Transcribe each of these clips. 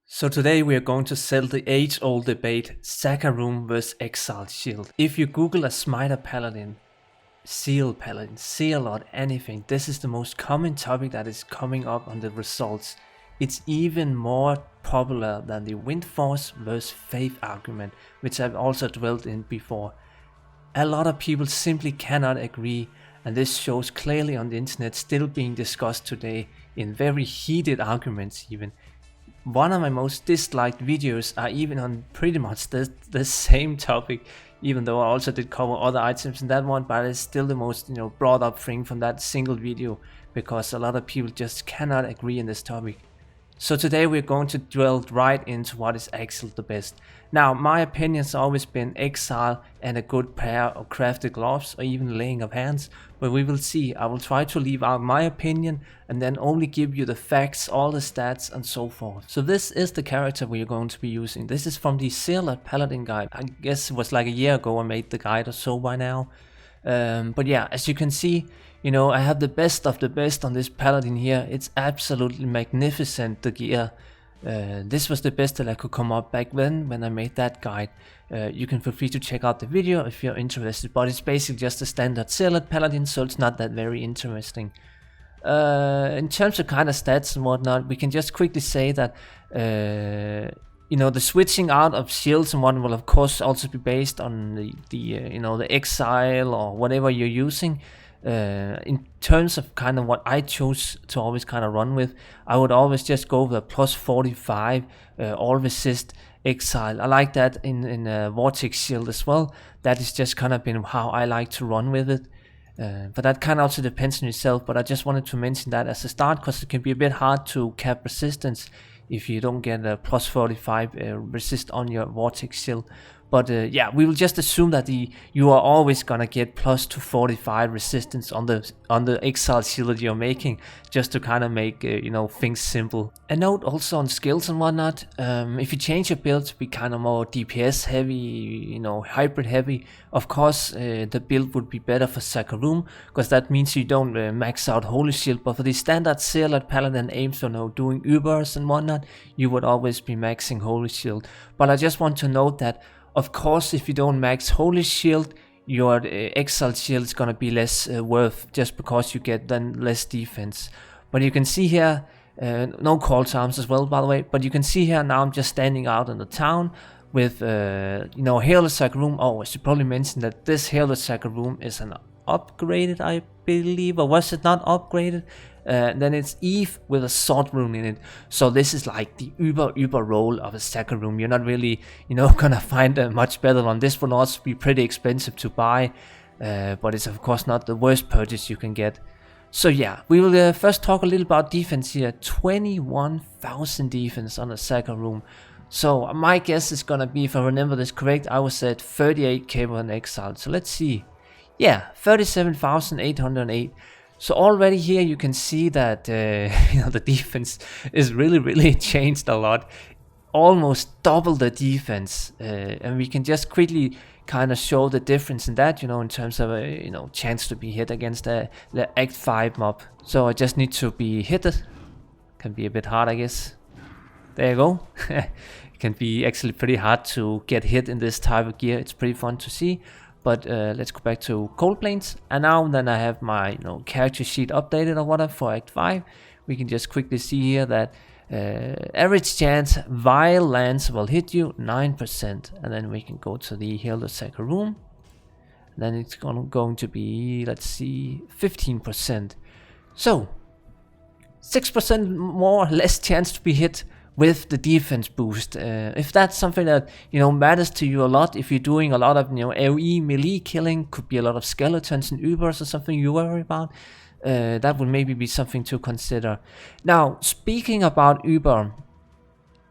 So today we are going to settle the age-old debate, Zaka room vs Exile shield. If you Google a smiter paladin, seal or anything, this is the most common topic that is coming up on the results. It's even more popular than the wind force versus faith argument, which I've also dwelt in before. A lot of people simply cannot agree, and this shows clearly on the internet, still being discussed today in very heated arguments even. One of my most disliked videos are even on pretty much the same topic, even though I also did cover other items in that one, but it's still the most brought up thing from that single video, because a lot of people just cannot agree on this topic. So today we're going to delve right into what is Exile the best. Now, my opinion has always been Exile and a good pair of crafted gloves or even laying of hands, but we will see. I will try to leave out my opinion and then only give you the facts, all the stats and so forth. So this is the character we are going to be using. This is from the Exile Paladin guide. I guess it was like a year ago I made the guide or so by now. But yeah, as you can see, I have the best of the best on this Paladin here. It's absolutely magnificent, the gear. This was the best that I could come up back then when I made that guide. You can feel free to check out the video if you're interested, but it's basically just a standard Zealot Paladin, so it's not that very interesting. In terms of kind of stats and whatnot, we can just quickly say that the switching out of shields and whatnot will of course also be based on the Exile or whatever you're using. In terms of kind of what I chose to always kind of run with, I would always just go with a plus 45 all resist Exile. I like that in Vortex shield as well. That is just kind of been how I like to run with it. But that kind of also depends on yourself, but I just wanted to mention that as a start, because it can be a bit hard to cap resistance if you don't get a plus 45 resist on your Vortex shield. But yeah, we will just assume that you are always gonna get plus to 45 resistance on the Exile shield that you're making, just to kind of make things simple. A note also on skills and whatnot. If you change your build to be kind of more DPS heavy, hybrid heavy, of course the build would be better for Zaka room, because that means you don't max out Holy Shield. But for the standard Zealot Paladin aims for doing Ubers and whatnot, you would always be maxing Holy Shield. But I just want to note that, of course, if you don't max Holy Shield, your Exile Shield is gonna be less worth, just because you get then less defense. But you can see here, no call times as well, by the way, but you can see here now I'm just standing out in the town with Hail Zaka room. Oh, I should probably mention that this Hail Zaka room is an upgraded, I believe, or was it not upgraded? Then it's Eve with a sword rune in it. So this is like the uber roll of a Zaka room. You're not really gonna find a much better one. This will also be pretty expensive to buy, but it's of course not the worst purchase you can get. So yeah, we will first talk a little about defense here. 21,000 defense on a Zaka room. So my guess is gonna be, if I remember this correct, I was at 38k for an Exile. So let's see. Yeah, 37,808. So already here you can see that the defense is really changed a lot, almost double the defense, and we can just quickly kind of show the difference in that, in terms of chance to be hit against the Act 5 mob. So I just need to be hit. Can be a bit hard, I guess. There you go. It can be actually pretty hard to get hit in this type of gear. It's pretty fun to see. But let's go back to Cold Plains, and now then I have my character sheet updated or whatever for Act 5. We can just quickly see here that average chance Vile Lance will hit you 9%, and then we can go to the Hail Zaka room. Then it's going to be, let's see, 15%. So 6% more less chance to be hit with the defense boost. If that's something that matters to you a lot, if you're doing a lot of AoE melee killing, could be a lot of skeletons and Ubers or something you worry about, that would maybe be something to consider. Now, speaking about Uber,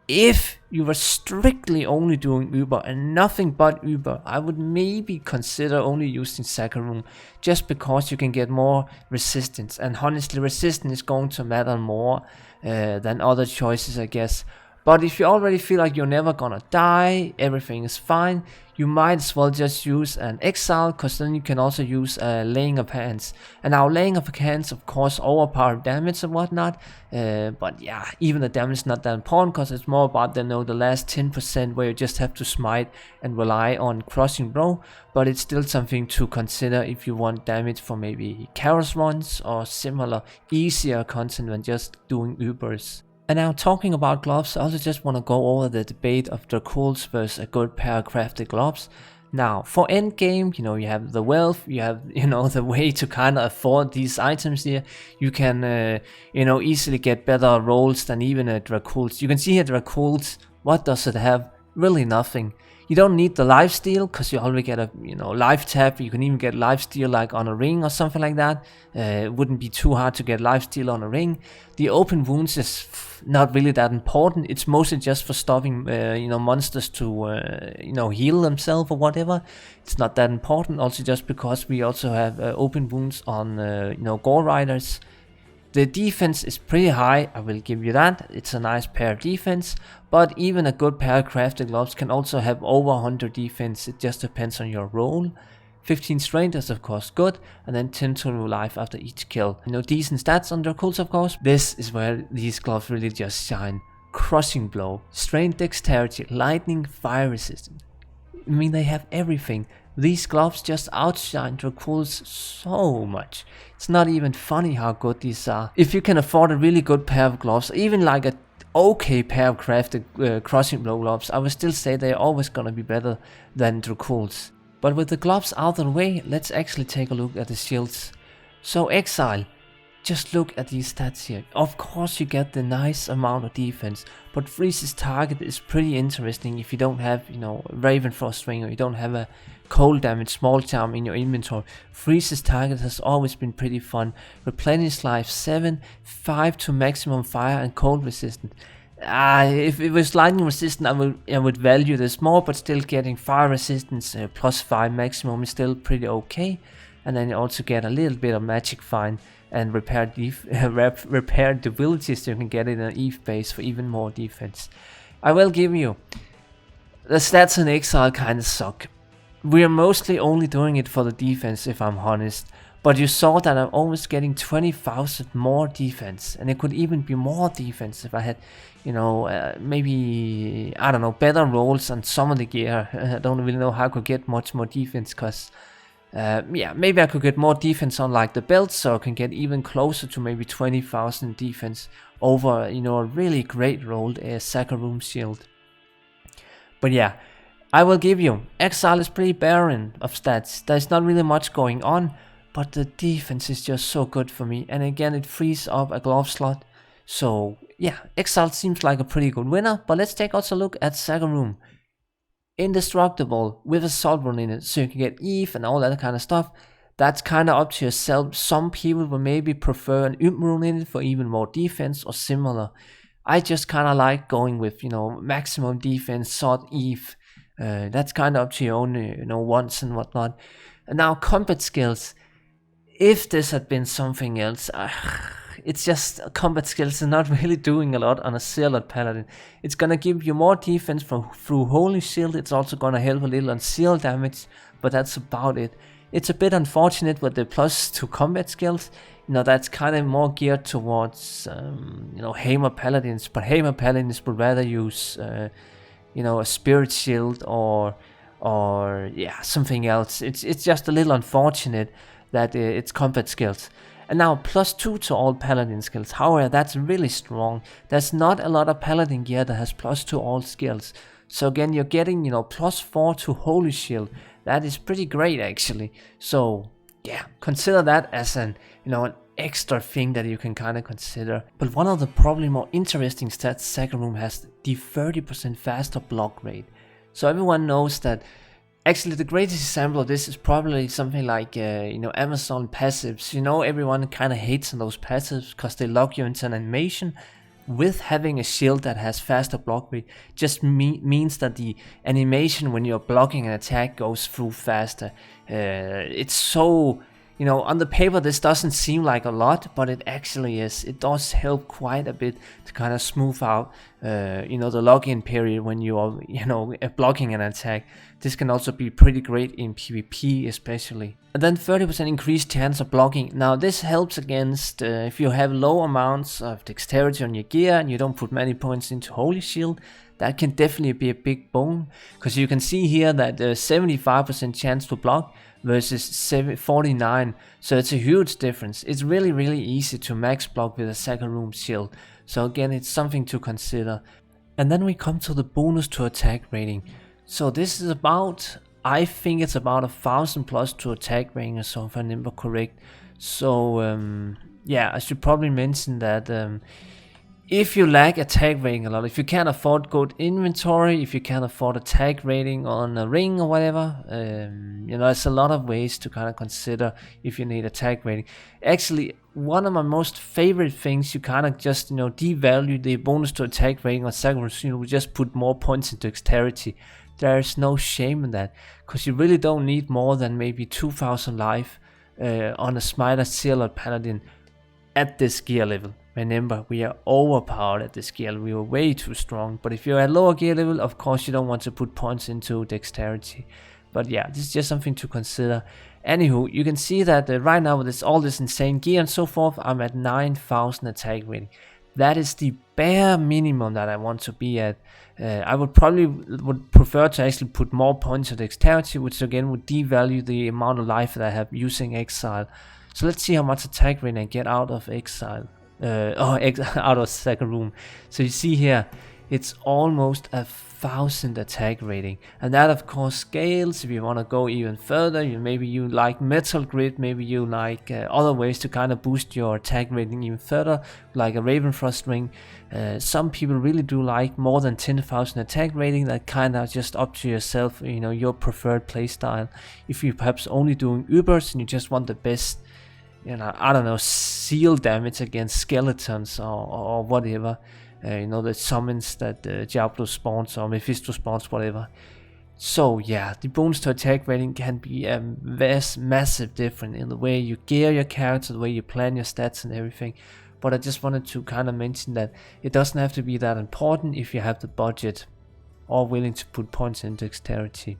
if you were strictly only doing Uber and nothing but Uber, I would maybe consider only using Zaka room, just because you can get more resistance, and honestly resistance is going to matter more than other choices, I guess. But if you already feel like you're never gonna die, everything is fine, you might as well just use an Exile, because then you can also use Laying of Hands. And now Laying of Hands of course overpower damage and whatnot, but yeah, even the damage is not that important, because it's more about the last 10% where you just have to smite and rely on crushing blow. But it's still something to consider if you want damage for maybe Chaos runs or similar easier content than just doing Ubers. And now talking about gloves, I also just want to go over the debate of Dracouls versus a good pair of crafted gloves. Now, for endgame, you have the wealth, you have, the way to kind of afford these items here. You can, easily get better rolls than even a Dracouls. You can see here Dracouls, what does it have? Really nothing. You don't need the lifesteal, because you already get a, life tap. You can even get lifesteal like on a ring or something like that. It wouldn't be too hard to get lifesteal on a ring. The open wounds is not really that important. It's mostly just for stopping, monsters to, heal themselves or whatever. It's not that important. Also, just because we also have open wounds on, gore riders. The defense is pretty high, I will give you that. It's a nice pair of defense, but even a good pair of crafted gloves can also have over 100 defense. It just depends on your role. 15 strength is of course good, and then 10 total life after each kill. Decent stats on Dracouls of course. This is where these gloves really just shine. Crushing blow, strength, dexterity, lightning, fire resistance. I mean, they have everything. These gloves just outshine Dracouls so much. It's not even funny how good these are. If you can afford a really good pair of gloves, even like a okay pair of crafted crushing blow gloves, I would still say they're always gonna be better than Dracouls. But with the gloves out of the way, let's actually take a look at the shields. So Exile, just look at these stats here. Of course you get the nice amount of defense, but freezes target is pretty interesting if you don't have, Raven Frost Ring, or you don't have a cold damage small charm in your inventory. Freezes target has always been pretty fun. Replenish life 7, 5 to maximum fire and cold resistant. If it was lightning resistant, I would value this more, but still getting fire resistance plus 5 maximum is still pretty okay. And then you also get a little bit of magic fine and repair abilities, so you can get it in an Eve base for even more defense. I will give you, the stats in Exile kinda suck. We are mostly only doing it for the defense, if I'm honest. But you saw that I'm almost getting 20,000 more defense, and it could even be more defense if I had, maybe, I don't know, better rolls on some of the gear. I don't really know how I could get much more defense, because, maybe I could get more defense on like the belts, so I can get even closer to maybe 20,000 defense over, a really great rolled Zaka room shield. But yeah, I will give you, Exile is pretty barren of stats. There's not really much going on. But the defense is just so good for me, and again it frees up a glove slot. So yeah, Exile seems like a pretty good winner, but let's take also a look at Zaka Room. Indestructible with Assault Rune in it, so you can get Eve and all that kind of stuff. That's kind of up to yourself. Some people will maybe prefer an Rune in it for even more defense or similar. I just kind of like going with, maximum defense, Sword Eve. That's kind of up to your own, wants and whatnot. And now combat skills. If this had been something else, it's just combat skills are not really doing a lot on a Zealot Paladin. It's gonna give you more defense through Holy Shield. It's also gonna help a little on seal damage, but that's about it. It's a bit unfortunate with the plus to combat skills. That's kind of more geared towards, Hammer Paladins, but Hammer Paladins would rather use, a Spirit Shield or something else. It's just a little unfortunate that it's combat skills. And now +2 to all paladin skills. However, that's really strong. There's not a lot of paladin gear that has +2 to all skills. So again, you're getting, +4 to Holy Shield. That is pretty great actually. So yeah, consider that as an extra thing that you can kind of consider. But one of the probably more interesting stats Zaka Room has, the 30% faster block rate. So everyone knows that. Actually, the greatest example of this is probably something like, Amazon passives. Everyone kind of hates on those passives because they lock you into an animation. With having a shield that has faster block rate, just means that the animation when you're blocking an attack goes through faster. It's so, You know, on the paper this doesn't seem like a lot, but it actually is. It does help quite a bit to kind of smooth out, you know, the login period when you are, you know, blocking an attack. This can also be pretty great in PvP especially. And then 30% increased chance of blocking. Now this helps against if you have low amounts of dexterity on your gear and you don't put many points into Holy Shield. That can definitely be a big boon, because you can see here that 75% chance to block versus 49, so it's a huge difference. It's really easy to max block with a Zaka room shield, so again it's something to consider. And then we come to the bonus to attack rating. So this is about, I think it's about 1000 plus to attack rating or so, if I remember correct. So yeah, I should probably mention that if you lack attack rating a lot, if you can't afford good inventory, if you can't afford attack rating on a ring or whatever, you know, there's a lot of ways to kind of consider if you need attack rating. Actually, one of my most favorite things, you kind of just, you know, devalue the bonus to attack rating on Zaka, you know, just put more points into dexterity. There's no shame in that, because you really don't need more than maybe 2000 life on a smite, seal, or paladin at this gear level. Remember, we are overpowered at this gear level. We are way too strong. But if you're at lower gear level, of course you don't want to put points into dexterity. But yeah, this is just something to consider. Anywho, you can see that right now with all this insane gear and so forth, I'm at 9000 attack rating. That is the bare minimum that I want to be at. I would prefer to actually put more points into dexterity, which again would devalue the amount of life that I have using Exile. So let's see how much attack rating I get out of Exile. Out of Zaka room. So you see here, it's almost 1000 attack rating, and that of course scales if you want to go even further. Maybe you like metal grid, maybe you like other ways to kind of boost your attack rating even further, like a Ravenfrost ring. Some people really do like more than 10,000 attack rating. That kind of just up to yourself, you know, your preferred playstyle. If you're perhaps only doing Ubers and you just want the best, you know, I don't know, seal damage against skeletons or whatever, you know, the summons that Diablo spawns or Mephisto spawns, whatever. So yeah, the bonus to attack rating can be a massive difference in the way you gear your character, the way you plan your stats and everything. But I just wanted to kind of mention that it doesn't have to be that important if you have the budget or willing to put points in dexterity.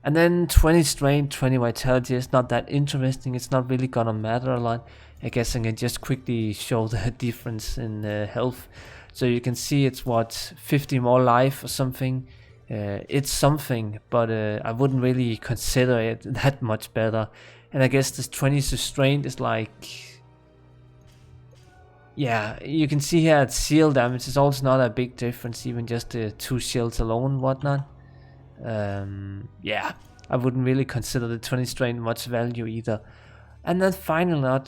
And then 20 strength, 20 vitality is not that interesting. It's not really gonna matter a lot. I guess I can just quickly show the difference in health. So you can see it's what, 50 more life or something. It's something, but I wouldn't really consider it that much better. And I guess this 20 strength is like, yeah, you can see here at seal damage is also not a big difference, even just the 2 shields alone and whatnot. Yeah, I wouldn't really consider the 20 strength much value either. And then finally,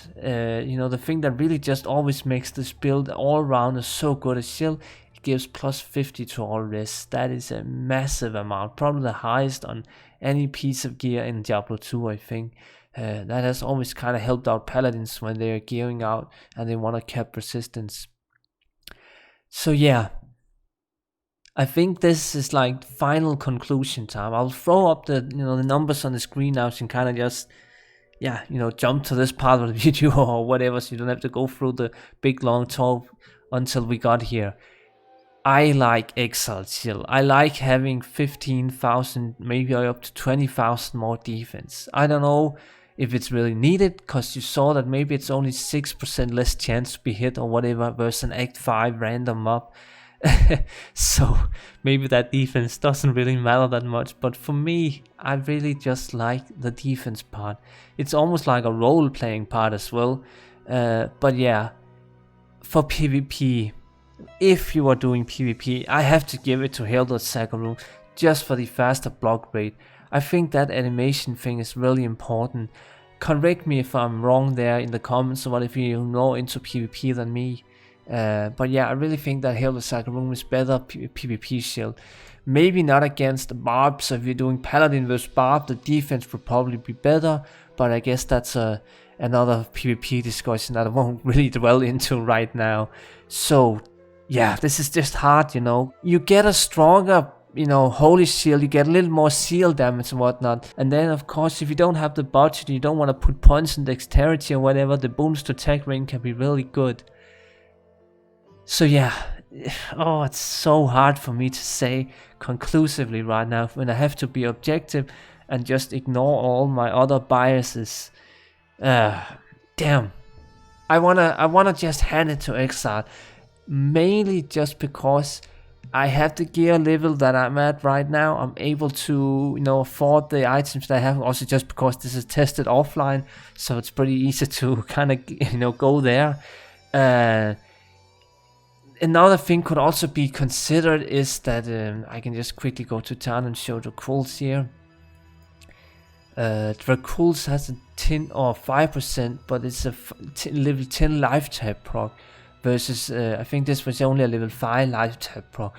you know, the thing that really just always makes this build all around is so good as shield, it gives plus 50 to all rest. That is a massive amount, probably the highest on any piece of gear in Diablo 2, I think. That has always kind of helped out paladins when they're gearing out and they want to cap resistance. So yeah, I think this is like final conclusion time. I'll throw up the, you know, the numbers on the screen now, so you can kind of just, yeah, you know, jump to this part of the video or whatever, so you don't have to go through the big long talk until we got here. I like Exile chill. I like having 15,000, maybe up to 20,000 more defense. I don't know if it's really needed, because you saw that maybe it's only 6% less chance to be hit or whatever versus an Act 5 random mob. So maybe that defense doesn't really matter that much, but for me, I really just like the defense part. It's almost like a role-playing part as well. But yeah, for PvP, if you are doing PvP, I have to give it to Hilda's Zaka room just for the faster block rate. I think that animation thing is really important. Correct me if I'm wrong there in the comments, or what if you know into PvP than me. But yeah, I really think that Hilda's Zaka room is better PvP shield. Maybe not against the Barb, so if you're doing Paladin versus Barb, the defense would probably be better, but I guess that's another PvP discussion that I won't really dwell into right now. So yeah, this is just hard, you know. You get a stronger, holy shield, you get a little more seal damage and whatnot. And then of course, if you don't have the budget, you don't want to put points in dexterity or whatever, the bonus to attack ring can be really good. So yeah, oh, it's so hard for me to say conclusively right now when I have to be objective and just ignore all my other biases. Damn. I wanna just hand it to Exile, mainly just because I have the gear level that I'm at right now. I'm able to, afford the items that I have. Also, just because this is tested offline, so it's pretty easy to kind of, go there. Another thing could also be considered is that I can just quickly go to town and show the Dracools here. Dracools has a 10 or 5%, but it's a level 10 life tap proc versus I think this was only a level 5 life tap proc,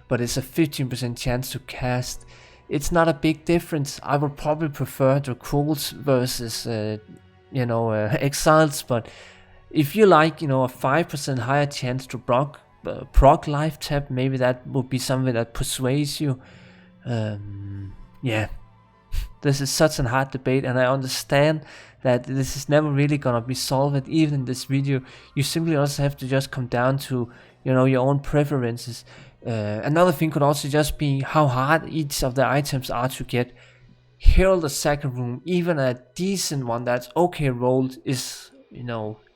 but it's a 15% chance to cast. It's not a big difference. I would probably prefer Dracools versus Exiles, but if you like, a 5% higher chance to proc life tap, maybe that would be something that persuades you. Yeah. This is such a hard debate, and I understand that this is never really gonna be solved even in this video. You simply also have to just come down to your own preferences. Another thing could also just be how hard each of the items are to get. Herald the Second Room, even a decent one that's okay rolled, is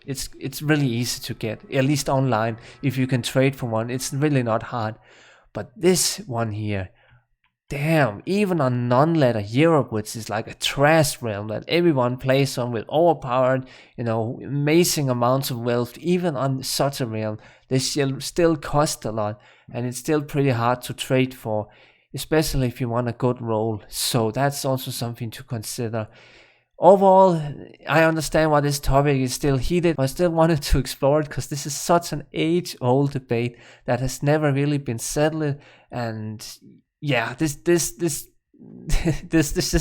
it's really easy to get, at least online. If you can trade for one, it's really not hard. But this one here, damn, even on non-letter Europe, which is like a trash realm that everyone plays on with overpowered, amazing amounts of wealth, even on such a realm, they still cost a lot, and it's still pretty hard to trade for, especially if you want a good roll. So that's also something to consider. Overall, I understand why this topic is still heated, but I still wanted to explore it because this is such an age-old debate that has never really been settled. And yeah, this is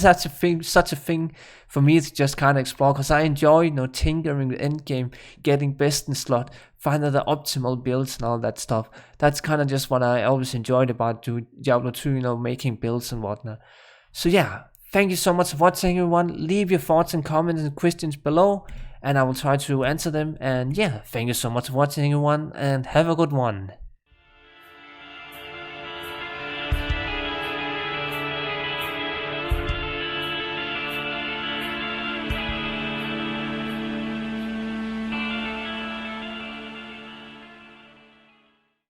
such a thing for me to just kind of explore, because I enjoy tinkering with endgame, getting best in slot, finding the optimal builds and all that stuff. That's kind of just what I always enjoyed about Diablo 2, making builds and whatnot. So yeah, thank you so much for watching, everyone. Leave your thoughts and comments and questions below, and I will try to answer them. And yeah, thank you so much for watching, everyone, and have a good one.